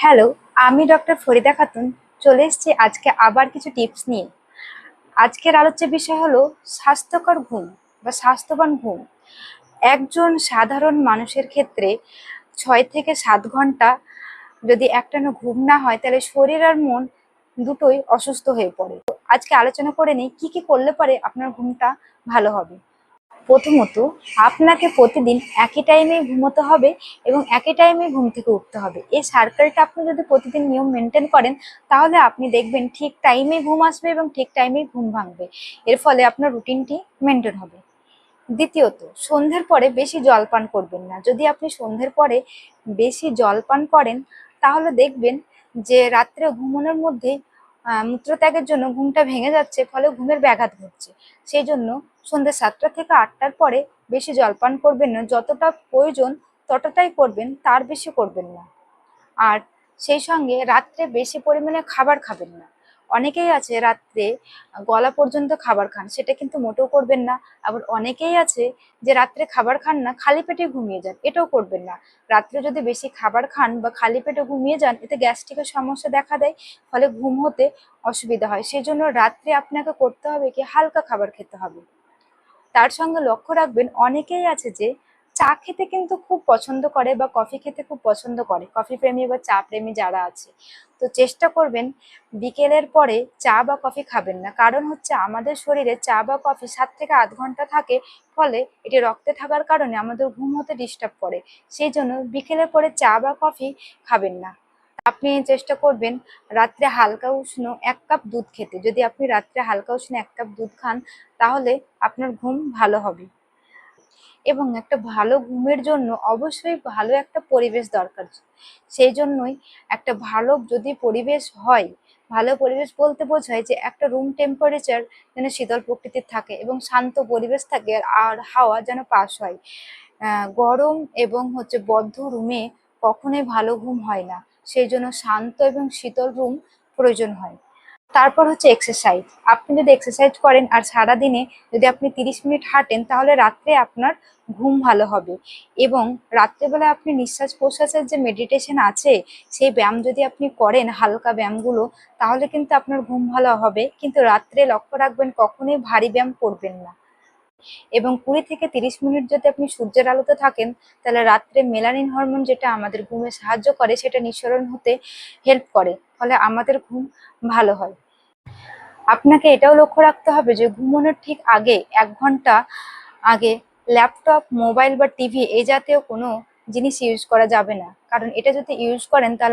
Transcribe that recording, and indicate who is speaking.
Speaker 1: Hello, আমি doctor Farida Khatun চলে এসেছি আজকে আবার কিছু টিপস নিয়ে। আজকের আলোচ্য বিষয় হলো স্বাস্থ্যকর ঘুম বা স্বাস্থ্যবান ঘুম। একজন সাধারণ মানুষের ক্ষেত্রে 6 থেকে 7 ঘন্টা যদি একটানা ঘুম না হয় তাহলে শরীর আর মন দুটোই অসুস্থ হয়ে পড়ে। তো আজকে আলোচনা করে নিই কি কি করলে পারে আপনার ঘুমটা ভালো হবে। প্রথমত, আপনাকে প্রতিদিন একই টাইমে ঘুমোতে হবে এবং একই টাইমে ঘুম থেকে উঠতে হবে। এই সার্কেলটা আপনি যদি প্রতিদিন নিয়ম মেনটেন করেন তাহলে আপনি দেখবেন ঠিক টাইমে ঘুম আসবে এবং ঠিক টাইমে ঘুম ভাঙবে। এর ফলে আপনার রুটিনটি মেনটেন হবে। দ্বিতীয়ত, সন্ধ্যের পরে বেশি জলপান করবেন না। যদি আপনি সন্ধ্যের পরে বেশি জলপান করেন তাহলে দেখবেন যে রাত্রে ঘুমানোর মধ্যে মূত্রত্যাগের জন্য ঘুমটা ভেঙে যাচ্ছে, ফলে ঘুমের ব্যাঘাত ঘটছে। সেই জন্য সন্ধ্যে 7টা থেকে 8টার পরে বেশি জলপান করবেন না। যতটা প্রয়োজন ততটাই করবেন, তার বেশি করবেন না। আর সেই সঙ্গে রাত্রে বেশি পরিমাণে খাবার খাবেন না। অনেকেই আছে রাত্রে গলা পর্যন্ত খাবার খান, সেটা কিন্তু মোটেও করবেন না। আবার অনেকেই আছে যে রাত্রে খাবার খান না, খালি পেটে ঘুমিয়ে যান, এটাও করবেন না। রাত্রে যদি বেশি খাবার খান বা খালি পেটে ঘুমিয়ে যান এতে গ্যাস্ট্রিকের সমস্যা দেখা দেয়, ফলে ঘুম হতে অসুবিধা হয়। সেই জন্য রাত্রে আপনাকে করতে হবে কি, হালকা খাবার খেতে হবে। তার সঙ্গে লক্ষ্য রাখবেন, অনেকেই আছে যে চা খেতে কিন্তু খুব পছন্দ করে বা কফি খেতে খুব পছন্দ করে, কফি প্রেমী বা চা প্রেমী যারা আছে। তো চেষ্টা করবেন বিকেলের পরে চা বা কফি খাবেন না। কারণ হচ্ছে আমাদের শরীরে চা বা কফি 7 থেকে 8 ঘন্টা থাকে, ফলে এটি রক্তে থাকার কারণে আমাদের ঘুম হতে ডিস্টার্ব করে। সেই জন্য বিকেলের পরে চা বা কফি খাবেন না। আপনি চেষ্টা করবেন রাত্রে হালকা উষ্ণ 1 কাপ দুধ খেতে। যদি আপনি রাত্রে হালকা উষ্ণ 1 কাপ দুধ খান তাহলে আপনার ঘুম ভালো হবে। এবং একটা ভালো ঘুমের জন্য অবশ্যই ভালো একটা পরিবেশ দরকার। সেই জন্যই একটা ভালো যদি পরিবেশ হয়, ভালো পরিবেশ বলতে বোঝায় যে একটা রুম টেম্পারেচার যেন শীতল প্রকৃতির থাকে এবং শান্ত পরিবেশ থাকে, আর হাওয়া যেন পাস হয়। গরম এবং বদ্ধ রুমে কখনোই ভালো ঘুম হয় না। সেই জন্য শান্ত এবং শীতল রুম প্রয়োজন হয়। তারপর এক্সারসাইজ। আপনি যদি এক্সারসাইজ করেন আর সারাদিনে যদি আপনি 30 মিনিট হাঁটেন তাহলে রাত্রে আপনার ঘুম ভালো হবে। এবং রাত্রেবেলা আপনি নিঃশ্বাস প্রশ্বাসের যে মেডিটেশন আছে সেই ব্যায়াম যদি আপনি করেন, হালকা ব্যায়ামগুলো, তাহলে কিন্তু আপনার ঘুম ভালো হবে। কিন্তু রাত্রে লক্ষ্য রাখবেন কখনোই ভারী ব্যায়াম করবেন না। এবং 20 থেকে 30 মিনিট যদি আপনি সূর্যের আলোতে থাকেন তাহলে রাত্রে মেলানিন হরমোন, যেটা আমাদের ঘুমে সাহায্য করে, সেটা নিঃসরণ হতে হেল্প করে, ফলে আমাদের ঘুম ভালো হয়। আপনাকে এটাও লক্ষ্য রাখতে হবে যে ঘুমানোর ঠিক আগে 1 ঘন্টা আগে ল্যাপটপ, মোবাইল বা টিভি এই জাতীয় কোনো জিনিস ইউজ করা যাবে না। কারণ এটা যদি ইউজ করেন তাহলে